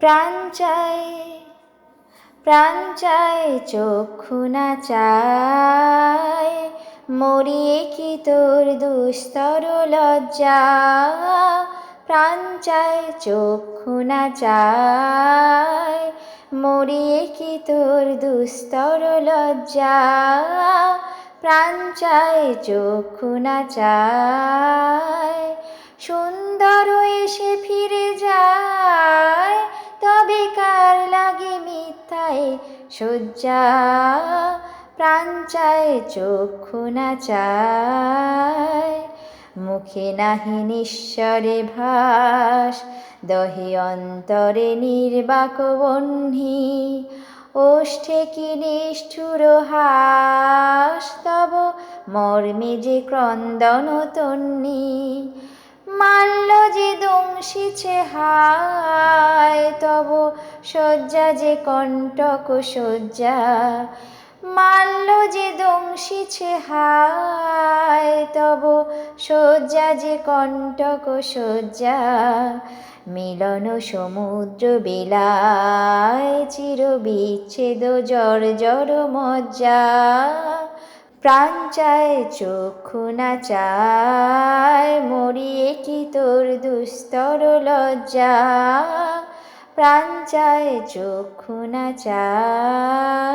প্রাণ চায়, প্রাণ চায় চক্ষু না চায়, মরিয়ে কি তোর দুস্তর লজ্জা। প্রাণ চায় চক্ষু না চায়, মরিয়ে কি তোর দুস্তর লজ্জা। প্রাণ চায় চক্ষু না চায়, সুন্দর এসে ফিরে যায়, তবে কার লাগে মিথ্যায় শয্যা। প্রাণ চায় চক্ষু না চায়, মুখে নাহি নিঃস্বরে ভাস, দহে অন্তরে নির্বাক বহ্নি। ওষ্ঠে কি নিষ্ঠুর হাস, তব মর্মে যে ক্রন্দন তন্নি। মাল্য যে দংশিছে হায়, তব শয্যা যে কণ্টক শয্যা। মাল্য যে দংশিছে হায়, তব শয্যা যে কণ্টক শয্যা। মিলন সমুদ্র বিলায়, চির বিচ্ছেদ জর্জর মজ্জা। প্রাণ চায় চক্ষু না চায়, মরিয়ে কি তোর দুস্তর লজ্জা। প্রাণ চায় চক্ষু না চায়।